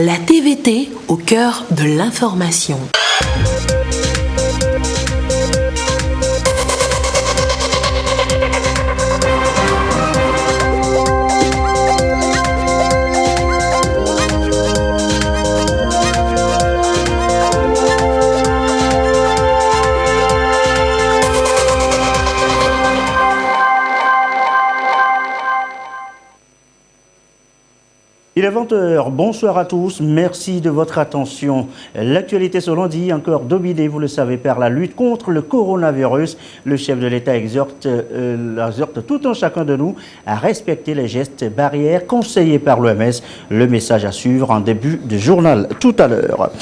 La TVT au cœur de l'information. Il est 20h, bonsoir à tous, merci de votre attention. L'actualité ce lundi, encore dominée, vous le savez, par la lutte contre le coronavirus. Le chef de l'État exhorte tout un chacun de nous à respecter les gestes barrières conseillés par l'OMS. Le message à suivre en début de journal tout à l'heure.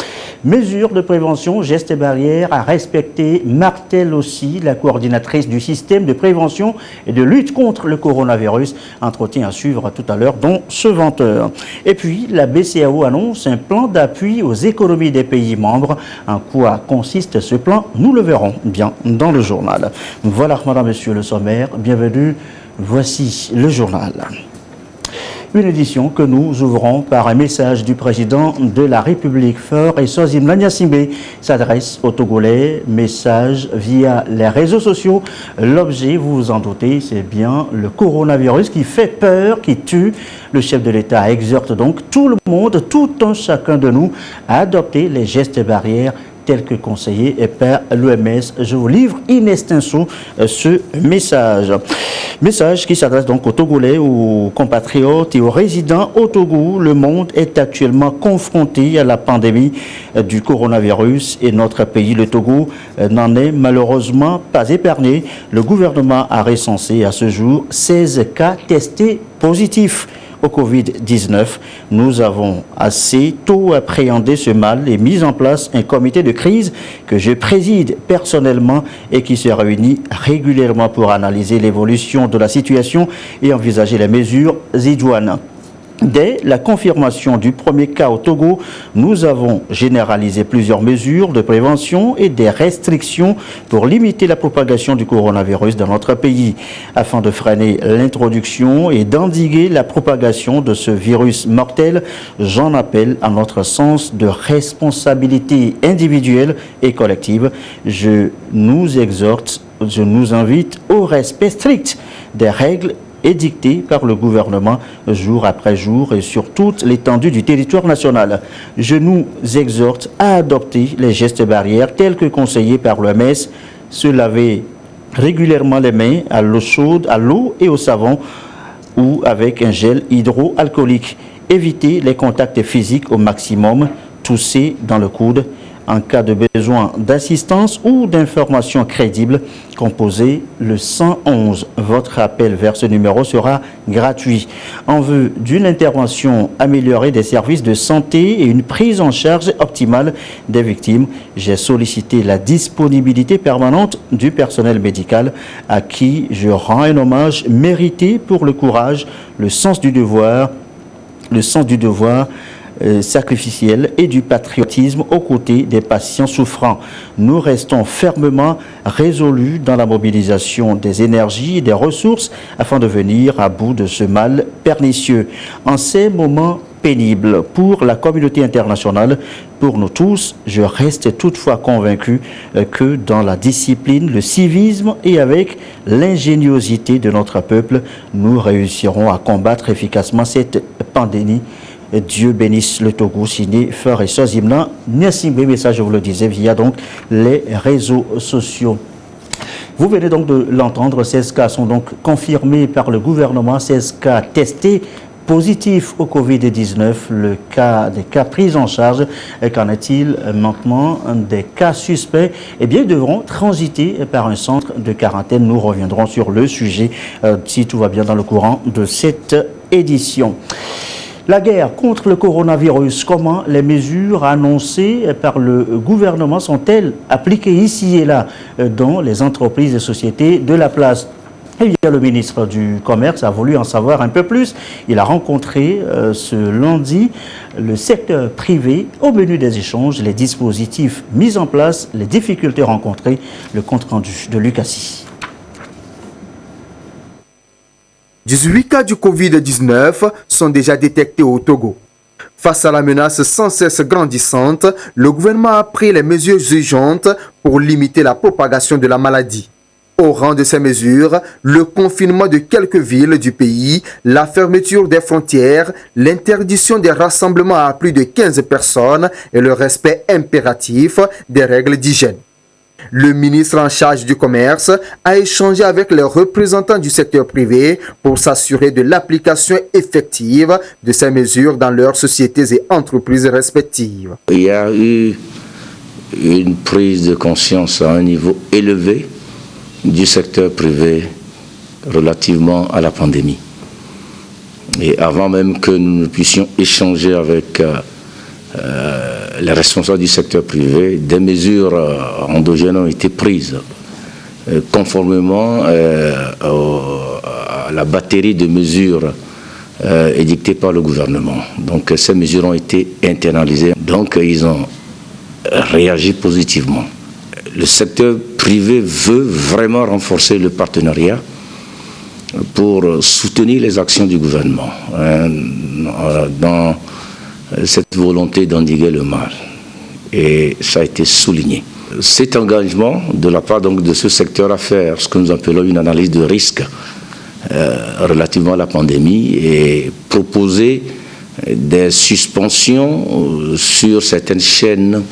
Mesures de prévention, gestes barrières à respecter, martèle aussi la coordinatrice du système de prévention et de lutte contre le coronavirus. Entretien à suivre tout à l'heure, dont ce 20h. Et puis, la BCEAO annonce un plan d'appui aux économies des pays membres. En quoi consiste ce plan? Nous le verrons bien dans le journal. Voilà, madame, monsieur, le sommaire. Bienvenue. Voici le journal. Une édition que nous ouvrons par un message du président de la République, Faure Essozimna Gnassingbé, s'adresse aux Togolais. Message via les réseaux sociaux. L'objet, vous vous en doutez, c'est bien le coronavirus qui fait peur, qui tue. Le chef de l'État exhorte donc tout le monde, tout un chacun de nous, à adopter les gestes barrières tel que conseillé par l'OMS. Je vous livre in extenso ce message. Message qui s'adresse donc aux Togolais, aux compatriotes et aux résidents au Togo. Le monde est actuellement confronté à la pandémie du coronavirus et notre pays, le Togo, n'en est malheureusement pas épargné. Le gouvernement a recensé à ce jour 16 cas testés positifs au Covid-19. Nous avons assez tôt appréhendé ce mal et mis en place un comité de crise que je préside personnellement et qui se réunit régulièrement pour analyser l'évolution de la situation et envisager les mesures idoines. Dès la confirmation du premier cas au Togo, nous avons généralisé plusieurs mesures de prévention et des restrictions pour limiter la propagation du coronavirus dans notre pays. Afin de freiner l'introduction et d'endiguer la propagation de ce virus mortel, j'en appelle à notre sens de responsabilité individuelle et collective. Je nous invite au respect strict des règles édictées par le gouvernement jour après jour et sur toute l'étendue du territoire national. Je nous exhorte à adopter les gestes barrières tels que conseillés par l'OMS, se laver régulièrement les mains à l'eau chaude, à l'eau et au savon ou avec un gel hydroalcoolique. Éviter les contacts physiques au maximum, tousser dans le coude. En cas de besoin d'assistance ou d'informations crédibles, composez le 111. Votre appel vers ce numéro sera gratuit. En vue d'une intervention améliorée des services de santé et une prise en charge optimale des victimes, j'ai sollicité la disponibilité permanente du personnel médical à qui je rends un hommage mérité pour le courage, le sens du devoir sacrificiel et du patriotisme aux côtés des patients souffrants. Nous restons fermement résolus dans la mobilisation des énergies et des ressources afin de venir à bout de ce mal pernicieux. En ces moments pénibles pour la communauté internationale, pour nous tous, je reste toutefois convaincu que dans la discipline, le civisme et avec l'ingéniosité de notre peuple, nous réussirons à combattre efficacement cette pandémie. Dieu bénisse le Togo, signé Faure Essozimna Gnassingbé. Mais ça, je vous le disais, via donc les réseaux sociaux. Vous venez donc de l'entendre, 16 cas sont donc confirmés par le gouvernement, 16 cas testés positifs au Covid-19, des cas pris en charge. Qu'en est-il maintenant des cas suspects? Eh bien, ils devront transiter par un centre de quarantaine. Nous reviendrons sur le sujet si tout va bien dans le courant de cette édition. La guerre contre le coronavirus, comment les mesures annoncées par le gouvernement sont-elles appliquées ici et là dans les entreprises et sociétés de la place? Eh bien, le ministre du Commerce a voulu en savoir un peu plus. Il a rencontré ce lundi le secteur privé au menu des échanges, les dispositifs mis en place, les difficultés rencontrées, le compte-rendu de Lucassi. 18 cas du Covid-19 sont déjà détectés au Togo. Face à la menace sans cesse grandissante, le gouvernement a pris les mesures urgentes pour limiter la propagation de la maladie. Au rang de ces mesures, le confinement de quelques villes du pays, la fermeture des frontières, l'interdiction des rassemblements à plus de 15 personnes et le respect impératif des règles d'hygiène. Le ministre en charge du commerce a échangé avec les représentants du secteur privé pour s'assurer de l'application effective de ces mesures dans leurs sociétés et entreprises respectives. Il y a eu une prise de conscience à un niveau élevé du secteur privé relativement à la pandémie. Et avant même que nous ne puissions échanger avec les responsables du secteur privé, des mesures endogènes ont été prises conformément à la batterie de mesures édictées par le gouvernement. Donc ces mesures ont été internalisées. Donc ils ont réagi positivement. Le secteur privé veut vraiment renforcer le partenariat pour soutenir les actions du gouvernement dans cette volonté d'endiguer le mal. Et ça a été souligné. Cet engagement de la part donc de ce secteur à faire ce que nous appelons une analyse de risque relativement à la pandémie et proposer des suspensions sur certaines chaînes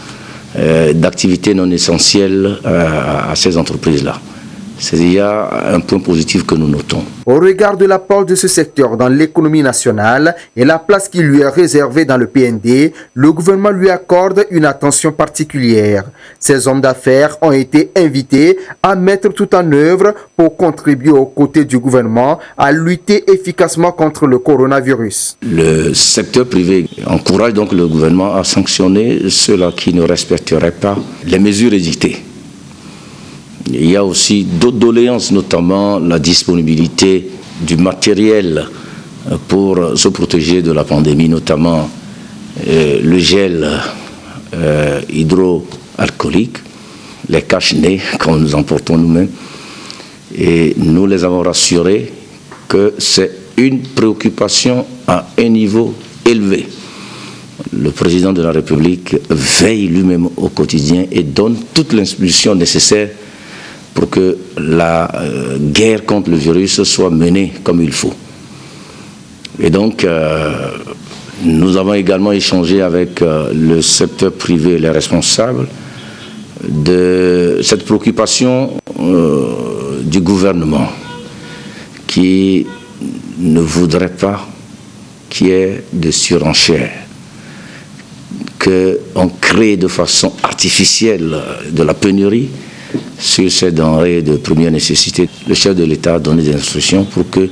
d'activités non essentielles à ces entreprises-là. Il y a un point positif que nous notons. Au regard de l'apport de ce secteur dans l'économie nationale et la place qui lui est réservée dans le PND, le gouvernement lui accorde une attention particulière. Ces hommes d'affaires ont été invités à mettre tout en œuvre pour contribuer aux côtés du gouvernement à lutter efficacement contre le coronavirus. Le secteur privé encourage donc le gouvernement à sanctionner ceux-là qui ne respecteraient pas les mesures édictées. Il y a aussi d'autres doléances, notamment la disponibilité du matériel pour se protéger de la pandémie, notamment le gel hydroalcoolique, les cache-nez, comme nous emportons nous-mêmes. Et nous les avons rassurés que c'est une préoccupation à un niveau élevé. Le président de la République veille lui-même au quotidien et donne toute l'impulsion nécessaire pour que la guerre contre le virus soit menée comme il faut. Et donc, nous avons également échangé avec le secteur privé et les responsables de cette préoccupation du gouvernement qui ne voudrait pas qu'il y ait de surenchère, qu'on crée de façon artificielle de la pénurie sur ces denrées de première nécessité. Le chef de l'État a donné des instructions pour que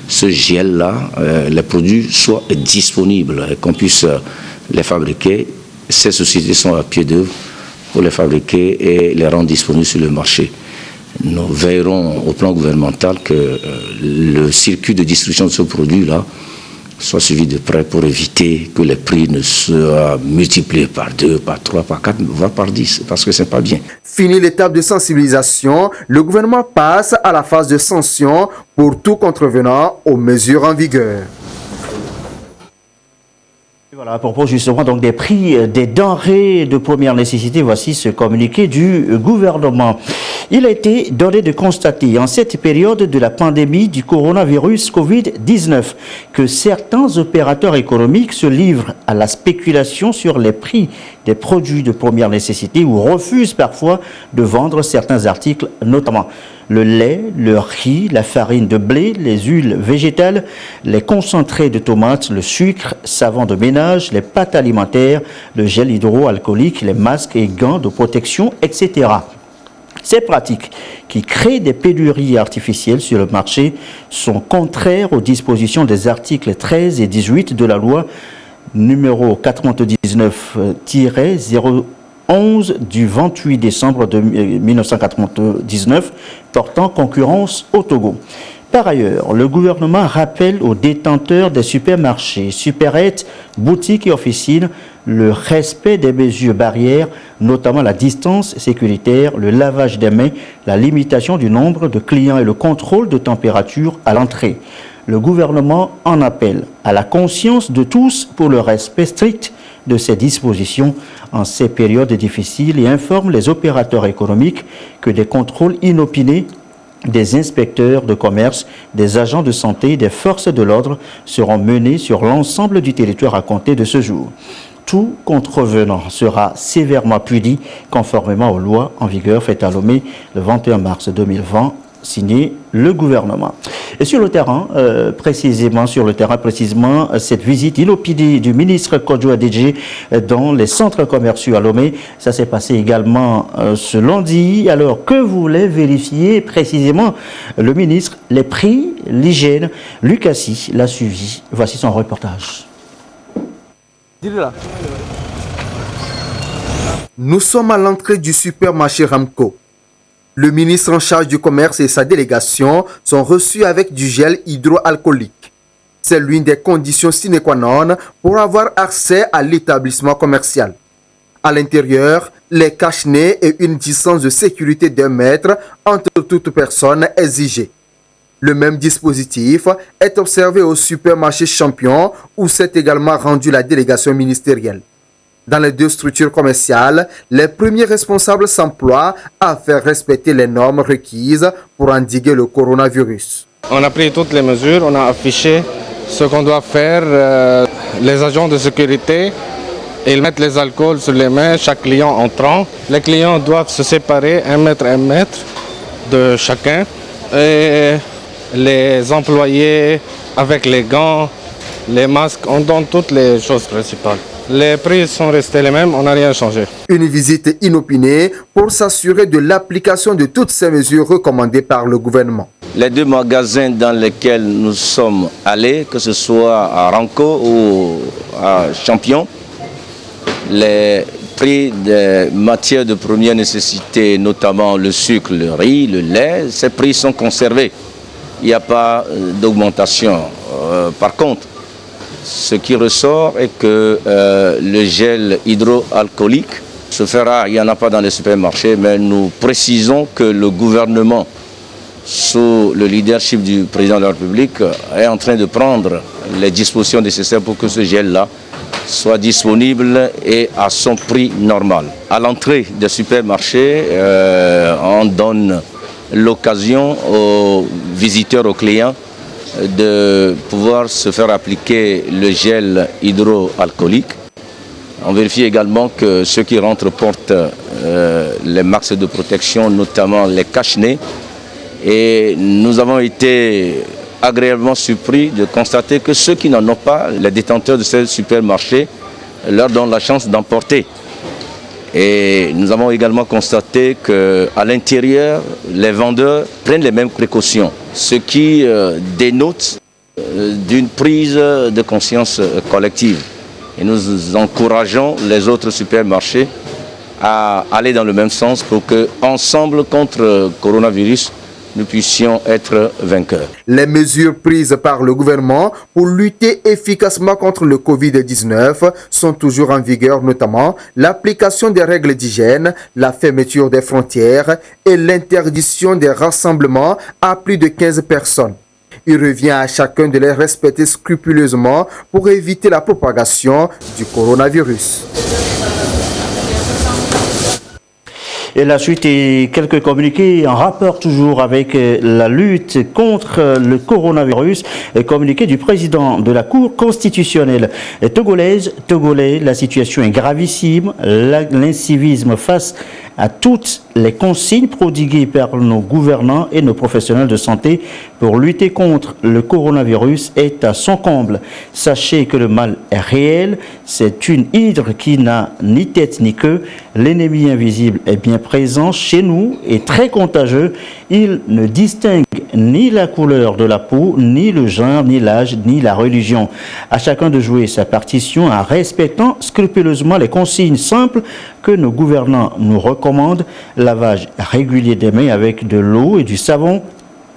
ce gel-là, les produits soient disponibles et qu'on puisse les fabriquer. Ces sociétés sont à pied d'œuvre pour les fabriquer et les rendre disponibles sur le marché. Nous veillerons au plan gouvernemental que le circuit de distribution de ce produit-là soit suivi de près pour éviter que les prix ne soient multipliés par 2, par 3, par 4, voire par 10, parce que ce n'est pas bien. Fini l'étape de sensibilisation, le gouvernement passe à la phase de sanction pour tout contrevenant aux mesures en vigueur. Voilà, à propos justement donc des prix des denrées de première nécessité, voici ce communiqué du gouvernement. Il a été donné de constater en cette période de la pandémie du coronavirus Covid-19 que certains opérateurs économiques se livrent à la spéculation sur les prix des produits de première nécessité ou refusent parfois de vendre certains articles, notamment le lait, le riz, la farine de blé, les huiles végétales, les concentrés de tomates, le sucre, savon de ménage, les pâtes alimentaires, le gel hydroalcoolique, les masques et gants de protection, etc. Ces pratiques qui créent des pénuries artificielles sur le marché sont contraires aux dispositions des articles 13 et 18 de la loi numéro 99-011 du 28 décembre 1999 portant concurrence au Togo. Par ailleurs, le gouvernement rappelle aux détenteurs des supermarchés, supérettes, boutiques et officines le respect des mesures barrières, notamment la distance sécuritaire, le lavage des mains, la limitation du nombre de clients et le contrôle de température à l'entrée. Le gouvernement en appelle à la conscience de tous pour le respect strict de ces dispositions en ces périodes difficiles et informe les opérateurs économiques que des contrôles inopinés des inspecteurs de commerce, des agents de santé et des forces de l'ordre seront menés sur l'ensemble du territoire à compter de ce jour. Tout contrevenant sera sévèrement puni conformément aux lois en vigueur faites à Lomé le 21 mars 2020, signé le gouvernement. Et sur le terrain, précisément, cette visite inopinée du ministre Kodjo Adedje dans les centres commerciaux à Lomé, ça s'est passé également ce lundi. Alors, que voulait vérifier précisément le ministre? Les prix, l'hygiène. Lucassi l'a suivi. Voici son reportage. Nous sommes à l'entrée du supermarché Ramco. Le ministre en charge du commerce et sa délégation sont reçus avec du gel hydroalcoolique. C'est l'une des conditions sine qua non pour avoir accès à l'établissement commercial. À l'intérieur, les cache-nez et une distance de sécurité d'1 mètre entre toutes personnes exigées. Le même dispositif est observé au supermarché Champion où s'est également rendue la délégation ministérielle. Dans les deux structures commerciales, les premiers responsables s'emploient à faire respecter les normes requises pour endiguer le coronavirus. On a pris toutes les mesures, on a affiché ce qu'on doit faire. Les agents de sécurité, ils mettent les alcools sur les mains, chaque client entrant. Les clients doivent se séparer 1 mètre de chacun. Et les employés avec les gants, les masques, on donne toutes les choses principales. Les prix sont restés les mêmes, on n'a rien changé. Une visite inopinée pour s'assurer de l'application de toutes ces mesures recommandées par le gouvernement. Les 2 magasins dans lesquels nous sommes allés, que ce soit à Ranco ou à Champion, les prix des matières de première nécessité, notamment le sucre, le riz, le lait, ces prix sont conservés. Il n'y a pas d'augmentation. Par contre, ce qui ressort est que le gel hydroalcoolique se fera, il n'y en a pas dans les supermarchés, mais nous précisons que le gouvernement, sous le leadership du président de la République, est en train de prendre les dispositions nécessaires pour que ce gel-là soit disponible et à son prix normal. À l'entrée des supermarchés, on donne l'occasion aux visiteurs, aux clients, de pouvoir se faire appliquer le gel hydroalcoolique. On vérifie également que ceux qui rentrent portent les masques de protection, notamment les cache-nez. Et nous avons été agréablement surpris de constater que ceux qui n'en ont pas, les détenteurs de ces supermarchés, leur donnent la chance d'emporter. Et nous avons également constaté qu'à l'intérieur, les vendeurs prennent les mêmes précautions, ce qui dénote d'une prise de conscience collective. Et nous encourageons les autres supermarchés à aller dans le même sens pour que, ensemble contre le coronavirus, nous puissions être vainqueurs. Les mesures prises par le gouvernement pour lutter efficacement contre le Covid-19 sont toujours en vigueur, notamment l'application des règles d'hygiène, la fermeture des frontières et l'interdiction des rassemblements à plus de 15 personnes. Il revient à chacun de les respecter scrupuleusement pour éviter la propagation du coronavirus. Et la suite est quelques communiqués en rapport toujours avec la lutte contre le coronavirus. Communiqué du président de la Cour constitutionnelle togolais, la situation est gravissime. L'incivisme face à toutes les consignes prodiguées par nos gouvernants et nos professionnels de santé pour lutter contre le coronavirus est à son comble. Sachez que le mal est réel, c'est une hydre qui n'a ni tête ni queue. L'ennemi invisible est bien présent chez nous et très contagieux. Il ne distingue ni la couleur de la peau, ni le genre, ni l'âge, ni la religion. À chacun de jouer sa partition en respectant scrupuleusement les consignes simples que nos gouvernants nous recommandent. Lavage régulier des mains avec de l'eau et du savon.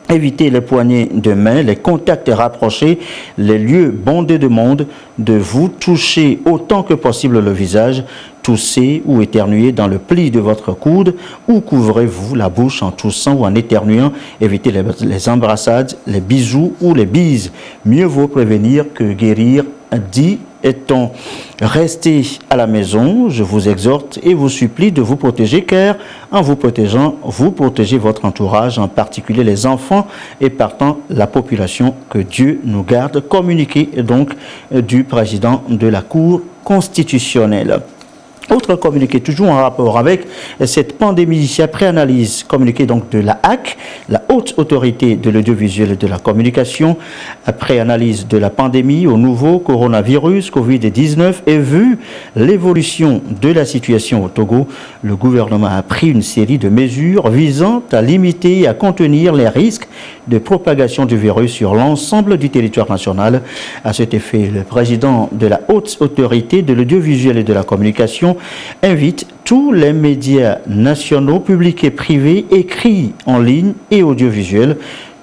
Éviter les poignées de main, les contacts rapprochés, les lieux bondés de monde, de vous toucher autant que possible le visage. toussez ou éternuez dans le pli de votre coude ou couvrez-vous la bouche en toussant ou en éternuant. Évitez les embrassades, les bisous ou les bises. Mieux vaut prévenir que guérir, dit-on. Restez à la maison, je vous exhorte et vous supplie de vous protéger car en vous protégeant, vous protégez votre entourage, en particulier les enfants et partant la population. Que Dieu nous garde. Communiqué donc du président de la Cour constitutionnelle. Autre communiqué, toujours en rapport avec cette pandémie, après analyse, communiqué donc de la HAC, la Haute Autorité de l'Audiovisuel et de la Communication, après analyse de la pandémie au nouveau coronavirus Covid-19 et vu l'évolution de la situation au Togo, le gouvernement a pris une série de mesures visant à limiter et à contenir les risques de propagation du virus sur l'ensemble du territoire national. À cet effet, le président de la Haute Autorité de l'Audiovisuel et de la Communication invite tous les médias nationaux, publics et privés, écrits en ligne et audiovisuels,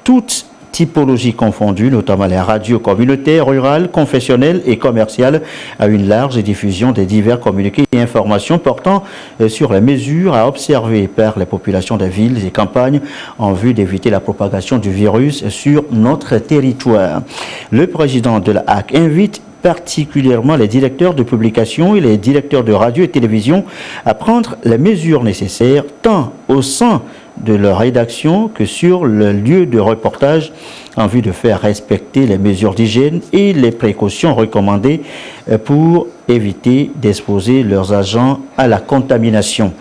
toutes typologies confondues, notamment les radios communautaires, rurales, confessionnelles et commerciales, à une large diffusion des divers communiqués et informations portant sur les mesures à observer par les populations des villes et campagnes en vue d'éviter la propagation du virus sur notre territoire. Le président de la HAC invite particulièrement les directeurs de publication et les directeurs de radio et télévision à prendre les mesures nécessaires tant au sein de leur rédaction que sur le lieu de reportage en vue de faire respecter les mesures d'hygiène et les précautions recommandées pour éviter d'exposer leurs agents à la contamination.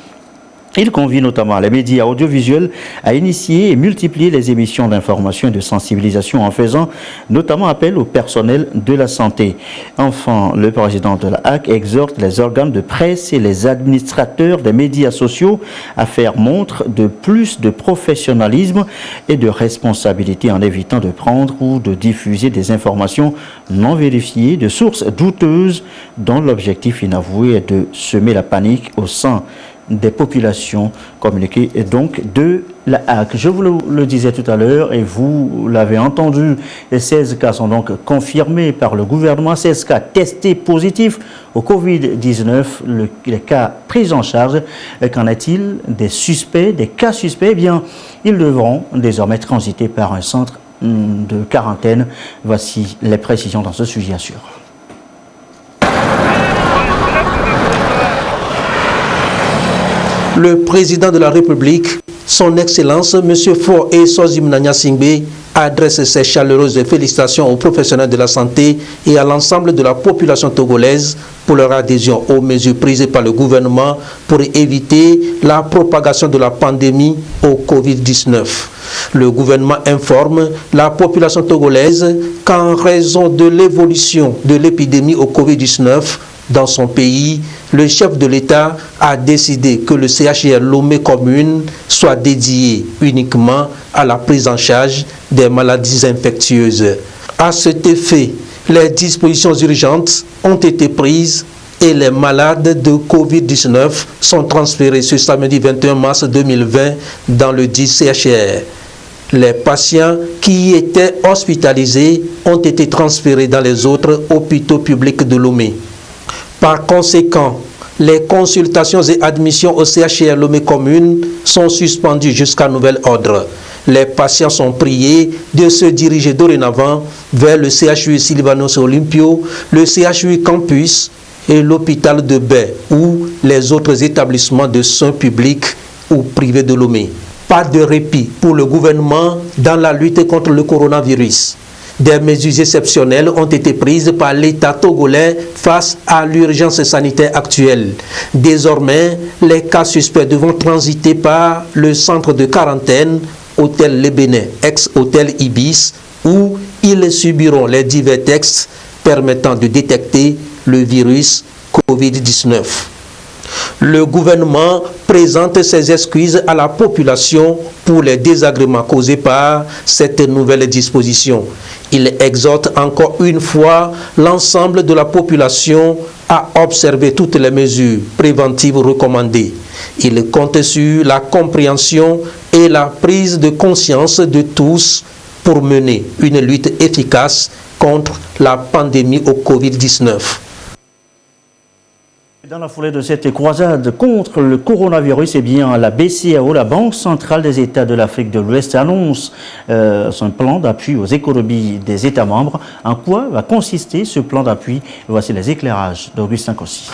Il convie notamment les médias audiovisuels à initier et multiplier les émissions d'information et de sensibilisation en faisant notamment appel au personnel de la santé. Enfin, le président de la HAC exhorte les organes de presse et les administrateurs des médias sociaux à faire montre de plus de professionnalisme et de responsabilité en évitant de prendre ou de diffuser des informations non vérifiées de sources douteuses dont l'objectif inavoué est de semer la panique au sein des populations communiquées et donc de la HAC. Je vous le disais tout à l'heure et vous l'avez entendu, les 16 cas sont donc confirmés par le gouvernement, 16 cas testés positifs au Covid-19, les cas pris en charge. Qu'en est-il des suspects, des cas suspects? Eh bien, ils devront désormais transiter par un centre de quarantaine. Voici les précisions dans ce sujet, assure. Le président de la République, son Excellence, M. Faure Esozim Singbe, adresse ses chaleureuses félicitations aux professionnels de la santé et à l'ensemble de la population togolaise pour leur adhésion aux mesures prises par le gouvernement pour éviter la propagation de la pandémie au Covid-19. Le gouvernement informe la population togolaise qu'en raison de l'évolution de l'épidémie au Covid-19, dans son pays, le chef de l'État a décidé que le CHR Lomé commune soit dédié uniquement à la prise en charge des maladies infectieuses. À cet effet, les dispositions urgentes ont été prises et les malades de Covid-19 sont transférés ce samedi 21 mars 2020 dans le dit CHR. Les patients qui y étaient hospitalisés ont été transférés dans les autres hôpitaux publics de Lomé. Par conséquent, les consultations et admissions au CHR Lomé commune sont suspendues jusqu'à nouvel ordre. Les patients sont priés de se diriger dorénavant vers le CHU Sylvanos Olympio, le CHU Campus et l'hôpital de Baie ou les autres établissements de soins publics ou privés de Lomé. Pas de répit pour le gouvernement dans la lutte contre le coronavirus. Des mesures exceptionnelles ont été prises par l'État togolais face à l'urgence sanitaire actuelle. Désormais, les cas suspects devront transiter par le centre de quarantaine Hôtel Le Bénin, ex-Hôtel Ibis, où ils subiront les divers tests permettant de détecter le virus Covid-19. Le gouvernement présente ses excuses à la population pour les désagréments causés par cette nouvelle disposition. Il exhorte encore une fois l'ensemble de la population à observer toutes les mesures préventives recommandées. Il compte sur la compréhension et la prise de conscience de tous pour mener une lutte efficace contre la pandémie au Covid-19. Dans la foulée de cette croisade contre le coronavirus, eh bien, la BCEAO, la Banque centrale des États de l'Afrique de l'Ouest, annonce son plan d'appui aux économies des États membres. En quoi va consister ce plan d'appui? Voici les éclairages d'Augustin Kossi.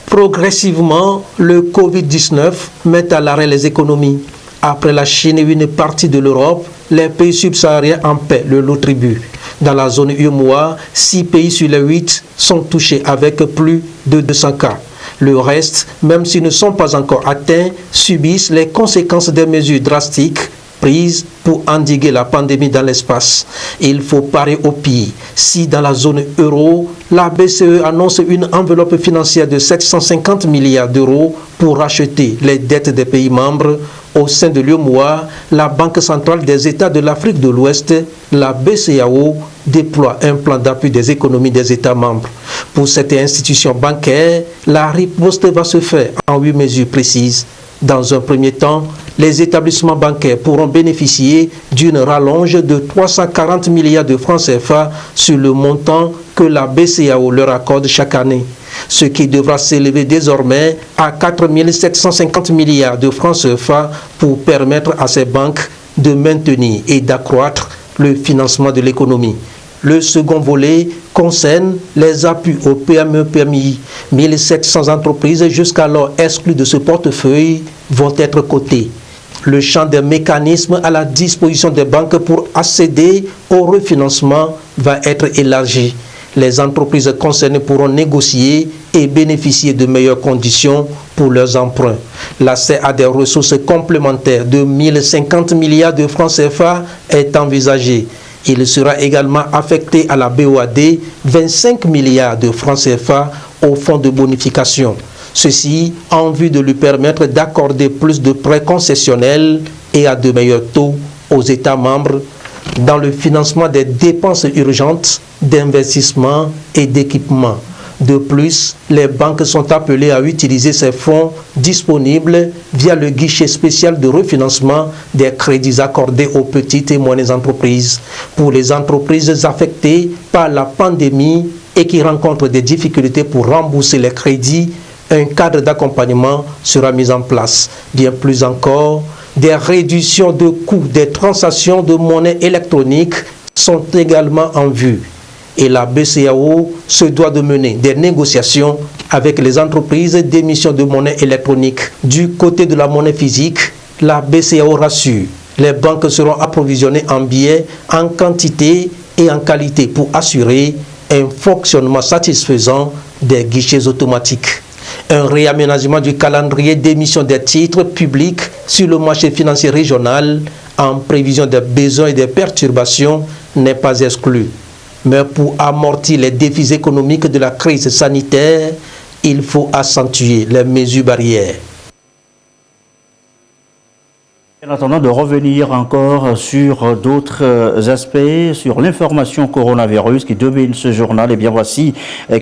Progressivement, le Covid-19 met à l'arrêt les économies. Après la Chine et une partie de l'Europe, les pays subsahariens en paient le lourd tribut. Dans la zone UEMOA, 6 pays sur les 8 sont touchés avec plus de 200 cas. Le reste, même s'ils ne sont pas encore atteints, subissent les conséquences des mesures drastiques prises pour endiguer la pandémie dans l'espace. Il faut parer au pire. Si dans la zone euro, la BCE annonce une enveloppe financière de 750 milliards d'euros pour racheter les dettes des pays membres, au sein de l'UEMOA, la Banque centrale des États de l'Afrique de l'Ouest, la BCEAO, déploie un plan d'appui des économies des États membres. Pour cette institution bancaire, la riposte va se faire en 8 mesures précises. Dans un premier temps, les établissements bancaires pourront bénéficier d'une rallonge de 340 milliards de francs CFA sur le montant que la BCEAO leur accorde chaque année, ce qui devra s'élever désormais à 4 750 milliards de francs CFA pour permettre à ces banques de maintenir et d'accroître le financement de l'économie. Le second volet concerne les appuis aux PME-PMI. 1700 entreprises jusqu'alors exclues de ce portefeuille vont être cotées. Le champ des mécanismes à la disposition des banques pour accéder au refinancement va être élargi. Les entreprises concernées pourront négocier et bénéficier de meilleures conditions pour leurs emprunts. L'accès à des ressources complémentaires de 1050 milliards de francs CFA est envisagé. Il sera également affecté à la BOAD 25 milliards de francs CFA au fonds de bonification. Ceci en vue de lui permettre d'accorder plus de prêts concessionnels et à de meilleurs taux aux États membres dans le financement des dépenses urgentes d'investissement et d'équipement. De plus, les banques sont appelées à utiliser ces fonds disponibles via le guichet spécial de refinancement des crédits accordés aux petites et moyennes entreprises. Pour les entreprises affectées par la pandémie et qui rencontrent des difficultés pour rembourser les crédits, un cadre d'accompagnement sera mis en place. Bien plus encore, des réductions de coûts des transactions de monnaie électronique sont également en vue. Et la BCEAO se doit de mener des négociations avec les entreprises d'émission de monnaie électronique. Du côté de la monnaie physique, la BCEAO rassure. Les banques seront approvisionnées en billets en quantité et en qualité pour assurer un fonctionnement satisfaisant des guichets automatiques. Un réaménagement du calendrier d'émission des titres publics sur le marché financier régional en prévision des besoins et des perturbations n'est pas exclu. Mais pour amortir les défis économiques de la crise sanitaire, il faut accentuer les mesures barrières. En attendant de revenir encore sur d'autres aspects, sur l'information coronavirus qui domine ce journal, et bien voici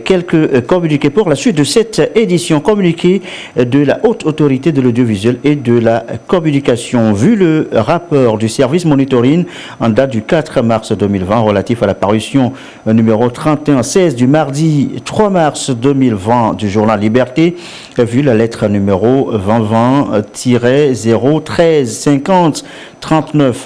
quelques communiqués pour la suite de cette édition. Communiqué de la Haute Autorité de l'Audiovisuel et de la Communication. Vu le rapport du service monitoring en date du 4 mars 2020 relatif à la parution numéro 3116 du mardi 3 mars 2020 du journal Liberté, vu la lettre numéro 2020-0135039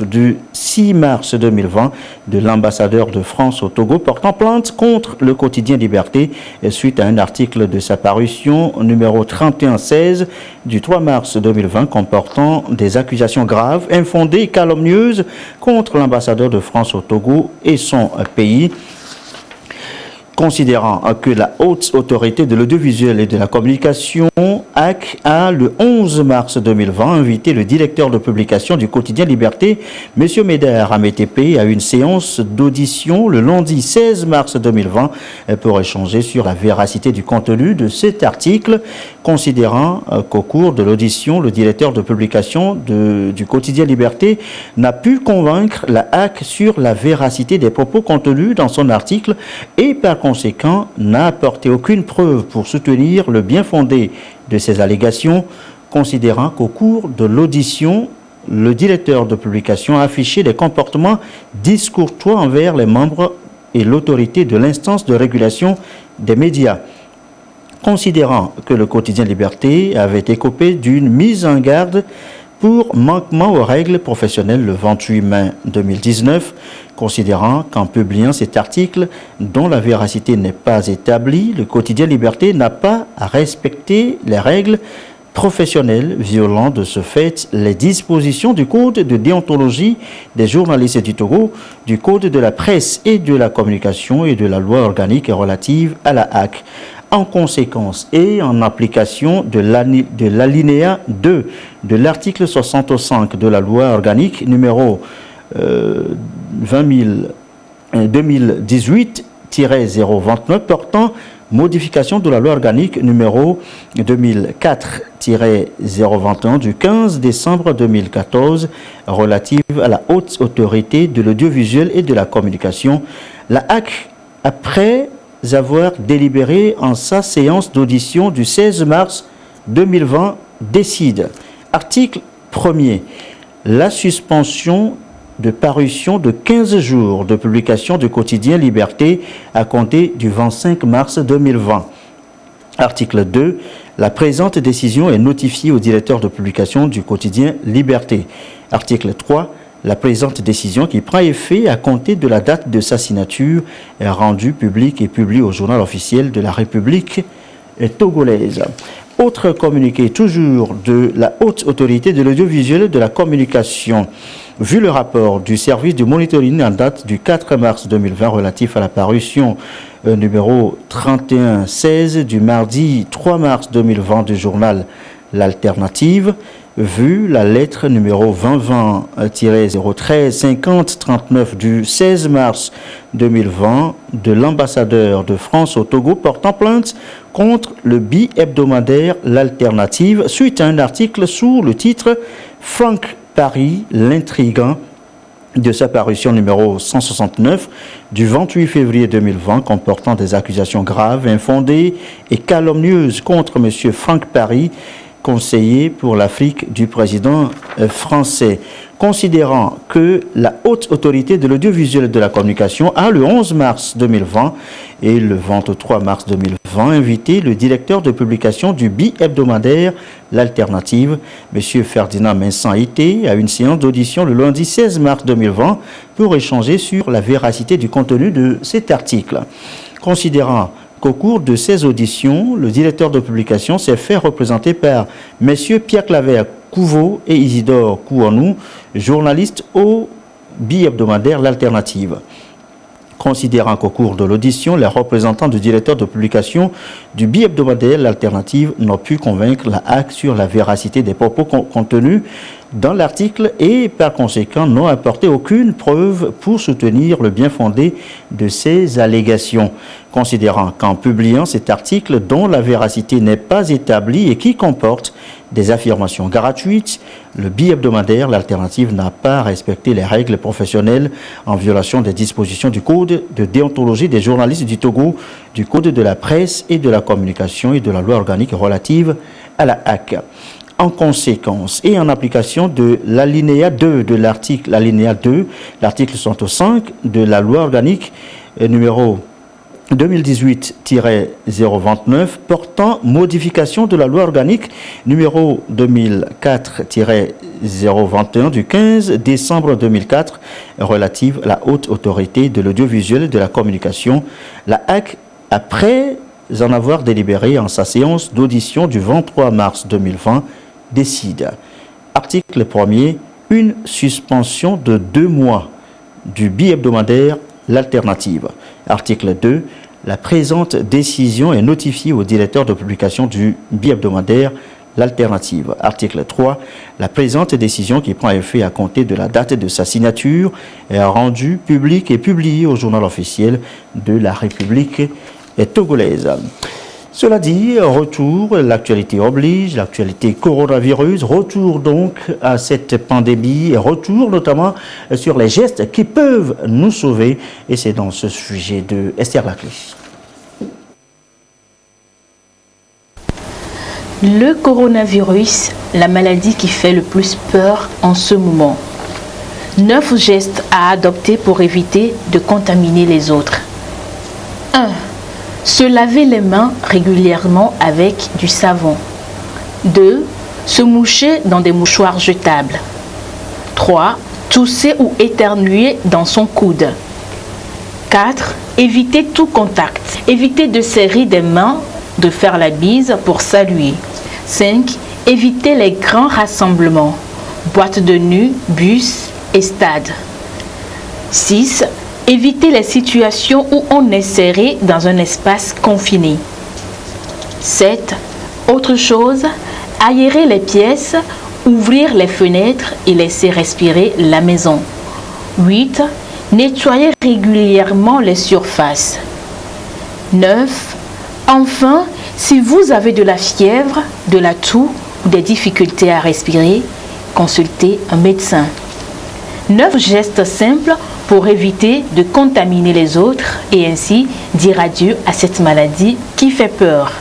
du 6 mars 2020 de l'ambassadeur de France au Togo portant plainte contre le quotidien Liberté suite à un article de sa parution numéro 3116 du 3 mars 2020 comportant des accusations graves, infondées et calomnieuses contre l'ambassadeur de France au Togo et son pays. Considérant que la Haute Autorité de l'Audiovisuel et de la Communication HAC a le 11 mars 2020 invité le directeur de publication du quotidien Liberté, M. Meder Amétépé, à une séance d'audition le lundi 16 mars 2020 pour échanger sur la véracité du contenu de cet article, considérant qu'au cours de l'audition, le directeur de publication du quotidien Liberté n'a pu convaincre la HAC sur la véracité des propos contenus dans son article et par conséquent n'a apporté aucune preuve pour soutenir le bien fondé de ces allégations, considérant qu'au cours de l'audition, le directeur de publication a affiché des comportements discourtois envers les membres et l'autorité de l'instance de régulation des médias. Considérant que le quotidien Liberté avait écopé d'une mise en garde pour manquement aux règles professionnelles le 28 mai 2019, considérant qu'en publiant cet article dont la véracité n'est pas établie, le quotidien Liberté n'a pas à respecter les règles professionnelles, violant de ce fait les dispositions du Code de déontologie des journalistes du Togo, du Code de la presse et de la communication et de la loi organique relative à la HAC. En conséquence et en application de l'alinéa 2 de l'article 65 de la loi organique numéro 2018-029 portant modification de la loi organique numéro 2004-021 du 15 décembre 2014 relative à la haute autorité de l'audiovisuel et de la communication, la HAC, après avoir délibéré en sa séance d'audition du 16 mars 2020, décide. Article 1er. La suspension de parution de 15 jours de publication du quotidien Liberté à compter du 25 mars 2020. Article 2. La présente décision est notifiée au directeur de publication du quotidien Liberté. Article 3. La présente décision, qui prend effet à compter de la date de sa signature, est rendue publique et publiée au journal officiel de la République togolaise. Autre communiqué, toujours de la haute autorité de l'audiovisuel et de la communication. Vu le rapport du service de monitoring en date du 4 mars 2020 relatif à la parution numéro 3116 du mardi 3 mars 2020 du journal L'Alternative, vu la lettre numéro 2020-013-50-39 du 16 mars 2020 de l'ambassadeur de France au Togo portant plainte contre le bi-hebdomadaire L'Alternative suite à un article sous le titre « Franck Paris, l'intrigant » de sa parution numéro 169 du 28 février 2020 comportant des accusations graves, infondées et calomnieuses contre M. Franck Paris, conseiller pour l'Afrique du président français. Considérant que la haute autorité de l'audiovisuel et de la communication a le 11 mars 2020 et le 23 mars 2020 invité le directeur de publication du bi-hebdomadaire L'Alternative, M. Ferdinand Vincent-Ité, à une séance d'audition le lundi 16 mars 2020 pour échanger sur la véracité du contenu de cet article. Considérant qu'au cours de ces auditions, le directeur de publication s'est fait représenter par M. Pierre Claver Couveau et Isidore Kouanou, journalistes au bi-hebdomadaire L'Alternative. Considérant qu'au cours de l'audition, les représentants du directeur de publication du bi-hebdomadaire L'Alternative n'ont pu convaincre la HAC sur la véracité des propos contenus dans l'article et par conséquent n'ont apporté aucune preuve pour soutenir le bien fondé de ces allégations. Considérant qu'en publiant cet article dont la véracité n'est pas établie et qui comporte des affirmations gratuites, le bi-hebdomadaire L'Alternative n'a pas respecté les règles professionnelles en violation des dispositions du Code de déontologie des journalistes du Togo, du Code de la presse et de la communication et de la loi organique relative à la HAC. En conséquence et en application de l'alinéa 2 de l'article, l'article 105 de la loi organique numéro 2018-029 portant modification de la loi organique numéro 2004-021 du 15 décembre 2004 relative à la haute autorité de l'audiovisuel et de la communication, la HAC, après en avoir délibéré en sa séance d'audition du 23 mars 2020, décide. Article 1er. Une suspension de 2 mois du bi-hebdomadaire L'Alternative. Article 2. La présente décision est notifiée au directeur de publication du bi-hebdomadaire L'Alternative. Article 3. La présente décision, qui prend effet à compter de la date de sa signature, est rendue publique et publiée au journal officiel de la République togolaise. Cela dit, retour, l'actualité oblige, l'actualité coronavirus, retour donc à cette pandémie, et retour notamment sur les gestes qui peuvent nous sauver. Et c'est dans ce sujet de Esther Laclé. Le coronavirus, la maladie qui fait le plus peur en ce moment. 9 gestes à adopter pour éviter de contaminer les autres. 1. Se laver les mains régulièrement avec du savon. 2. Se moucher dans des mouchoirs jetables. 3. Tousser ou éternuer dans son coude. 4. Éviter tout contact. Éviter de serrer des mains, de faire la bise pour saluer. 5. Éviter les grands rassemblements. Boîtes de nuit, bus et stades. 6. Éviter les situations où on est serré dans un espace confiné. 7. Autre chose, aérer les pièces, ouvrir les fenêtres et laisser respirer la maison. 8. Nettoyer régulièrement les surfaces. 9. Enfin, si vous avez de la fièvre, de la toux ou des difficultés à respirer, consultez un médecin. 9 gestes simples pour éviter de contaminer les autres et ainsi dire adieu à cette maladie qui fait peur.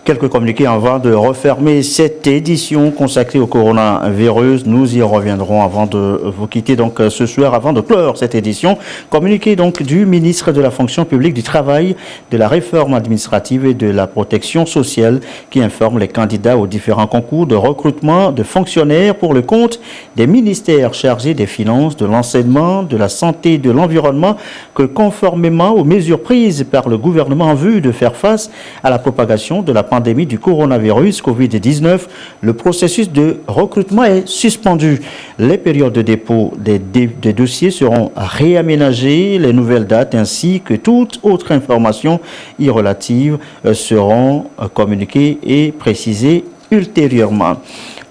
Quelques communiqués avant de refermer cette édition consacrée au coronavirus. Nous y reviendrons avant de vous quitter donc ce soir, avant de clore cette édition. Communiqué donc du ministre de la Fonction publique, du Travail, de la Réforme administrative et de la Protection sociale qui informe les candidats aux différents concours de recrutement de fonctionnaires pour le compte des ministères chargés des Finances, de l'Enseignement, de la Santé et de l'Environnement que conformément aux mesures prises par le gouvernement en vue de faire face à la propagation de la pandémie du coronavirus Covid-19, le processus de recrutement est suspendu. Les périodes de dépôt des dossiers seront réaménagées, les nouvelles dates ainsi que toute autre information y relative seront communiquées et précisées ultérieurement.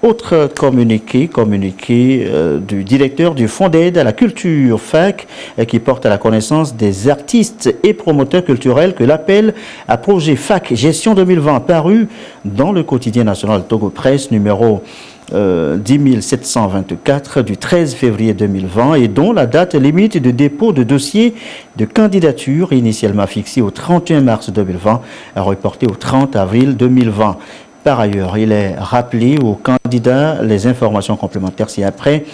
Autre communiqué du directeur du Fonds d'aide à la culture FAC qui porte à la connaissance des artistes et promoteurs culturels que l'appel à projet FAC Gestion 2020 paru dans le quotidien national Togo Presse numéro 10724 du 13 février 2020 et dont la date limite de dépôt de dossier de candidature initialement fixée au 31 mars 2020 est reportée au 30 avril 2020. Par ailleurs, il est rappelé aux candidats les informations complémentaires ci-après.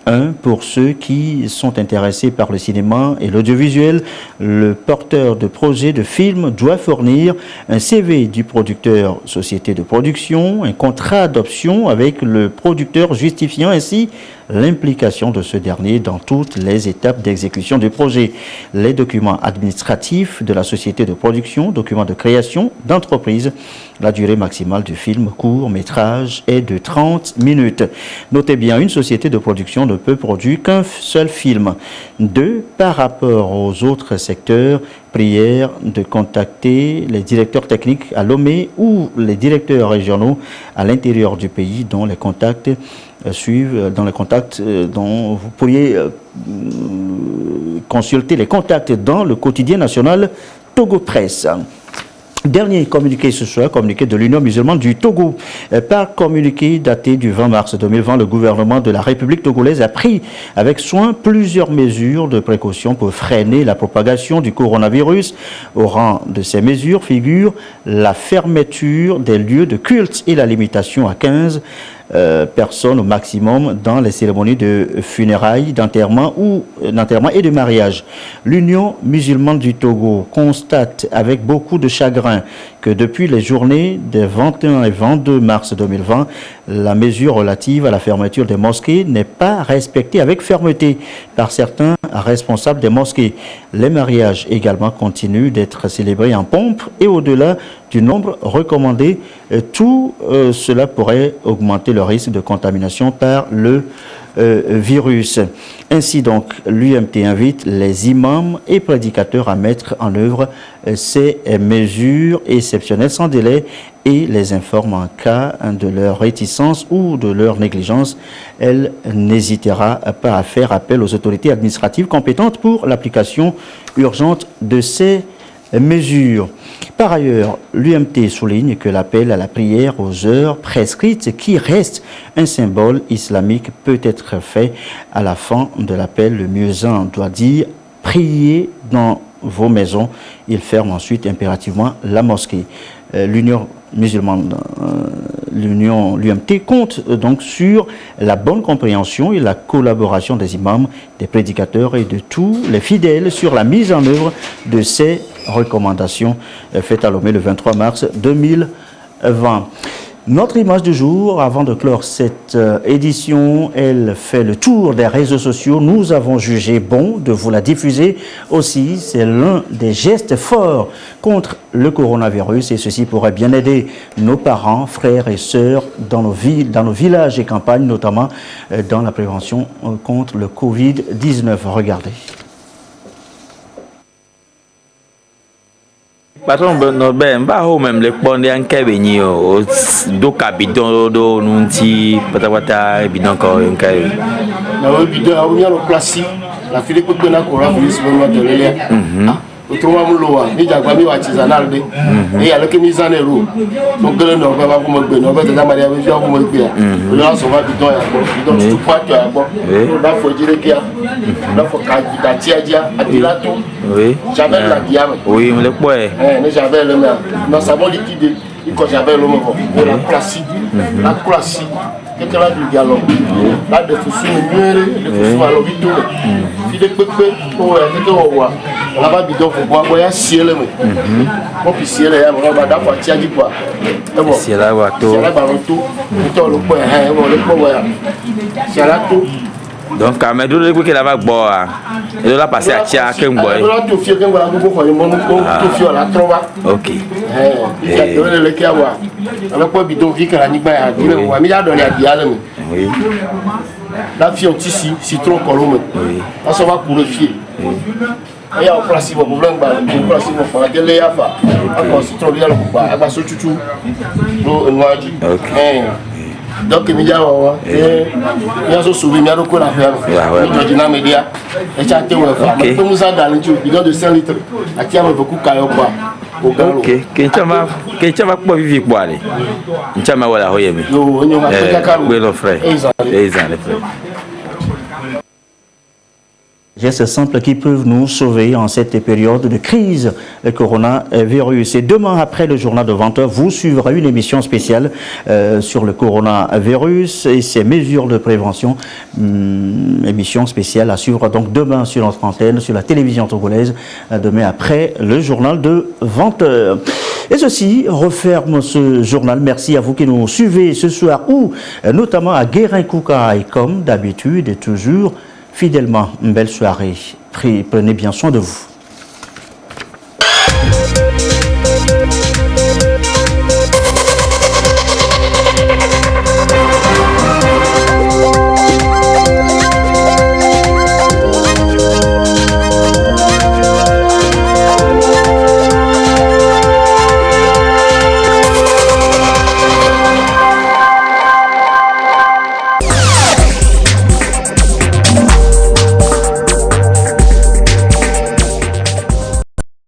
1. Pour ceux qui sont intéressés par le cinéma et l'audiovisuel, le porteur de projet de film doit fournir un CV du producteur société de production, un contrat d'option avec le producteur justifiant ainsi l'implication de ce dernier dans toutes les étapes d'exécution du projet. Les documents administratifs de la société de production, documents de création d'entreprise. La durée maximale du film court-métrage est de 30 minutes. Notez bien, une société de production ne peut produire qu'un seul film. 2. Par rapport aux autres secteurs, prière de contacter les directeurs techniques à Lomé ou les directeurs régionaux à l'intérieur du pays dont les contacts dont vous pourriez consulter les contacts dans le quotidien national Togo Presse. Dernier communiqué ce soir, communiqué de l'Union musulmane du Togo. Par communiqué daté du 20 mars 2020, le gouvernement de la République togolaise a pris avec soin plusieurs mesures de précaution pour freiner la propagation du coronavirus. Au rang de ces mesures figure la fermeture des lieux de culte et la limitation à 15 personnes au maximum dans les cérémonies de funérailles, d'enterrement et de mariage. L'Union musulmane du Togo constate avec beaucoup de chagrin que depuis les journées des 21 et 22 mars 2020, la mesure relative à la fermeture des mosquées n'est pas respectée avec fermeté par certains responsables des mosquées. Les mariages également continuent d'être célébrés en pompe et au-delà du nombre recommandé. Tout cela pourrait augmenter le risque de contamination par le virus. Ainsi donc, l'UMT invite les imams et prédicateurs à mettre en œuvre ces mesures exceptionnelles sans délai et les informe en cas de leur réticence ou de leur négligence. Elle n'hésitera pas à faire appel aux autorités administratives compétentes pour l'application urgente de ces mesures. Par ailleurs, l'UMT souligne que l'appel à la prière aux heures prescrites, qui reste un symbole islamique, peut être fait à la fin de l'appel. Le muezzin doit dire « Priez dans vos maisons ». Il ferme ensuite impérativement la mosquée. l'Union musulmane, l'UMT compte donc sur la bonne compréhension et la collaboration des imams, des prédicateurs et de tous les fidèles sur la mise en œuvre de ces recommandations faites à Lomé le 23 mars 2020. Notre image du jour, avant de clore cette édition, elle fait le tour des réseaux sociaux. Nous avons jugé bon de vous la diffuser aussi. C'est l'un des gestes forts contre le coronavirus et ceci pourrait bien aider nos parents, frères et sœurs dans nos villes, dans nos villages et campagnes, notamment dans la prévention contre le Covid-19. Regardez. Patron no ben ba ho mem le pon de anke benyi o do kabidon do nunti patapata bidon ko anke na o bidon a unya lo plastique la file ko na ko ra file so no to le o to wa mu lo wa ni jagba mi wa chizanal de e ya le ke mi zanero no gele no ba ko mo gbe no ba ta maria be fi ko mo gbe o lo so ba bidon ya ko bidon tu pa to ya ko da fo jire ke ya da fo ka da tiadia adilato oui j'avais la diable oui me le poe mais j'avais le dans savon liquide quand j'avais le moment la classique quelque là du galon là de fousu de fousu à l'hôpital il est pépé pour que on voit là bas bidon faut boire boire ciel mais on peut ciel là on va d'abord tirer du quoi ciel là va tout tout le point on le point ciel là tout donc à mettre le que là va boire et là passer à tia que boy là tout fier que voilà beaucoup quoi mon tout fier la trova OK il y a le qui a voir alors quoi bidon vie que la ni ba ya dire on mi ya donner à dia là oui la fier ici citron colombe oui on s'en va pour le fier il y a un place pour problème ba pour place pour faire que les ya fa encore citron dia le ba ba so chuchu do noaji OK donc il y a il y a ce souvenir il y a le la faire il y a média et tu as été ouais pour nous dans le bidon de 5 litres à qui a beaucoup caillou quoi OK que tu vas pas vivre quoi aller tu vas voilà hoyemi yo on va faire caillou oui le frère les frères Gestes simples qui peuvent nous sauver en cette période de crise coronavirus. Et demain, après le journal de 20h, vous suivrez une émission spéciale sur le coronavirus et ses mesures de prévention. Émission spéciale à suivre donc demain sur notre antenne, sur la télévision togolaise, demain après le journal de 20h. Et ceci referme ce journal. Merci à vous qui nous suivez ce soir ou notamment à Guérin-Kouka et comme d'habitude et toujours fidèlement, une belle soirée. Prenez bien soin de vous.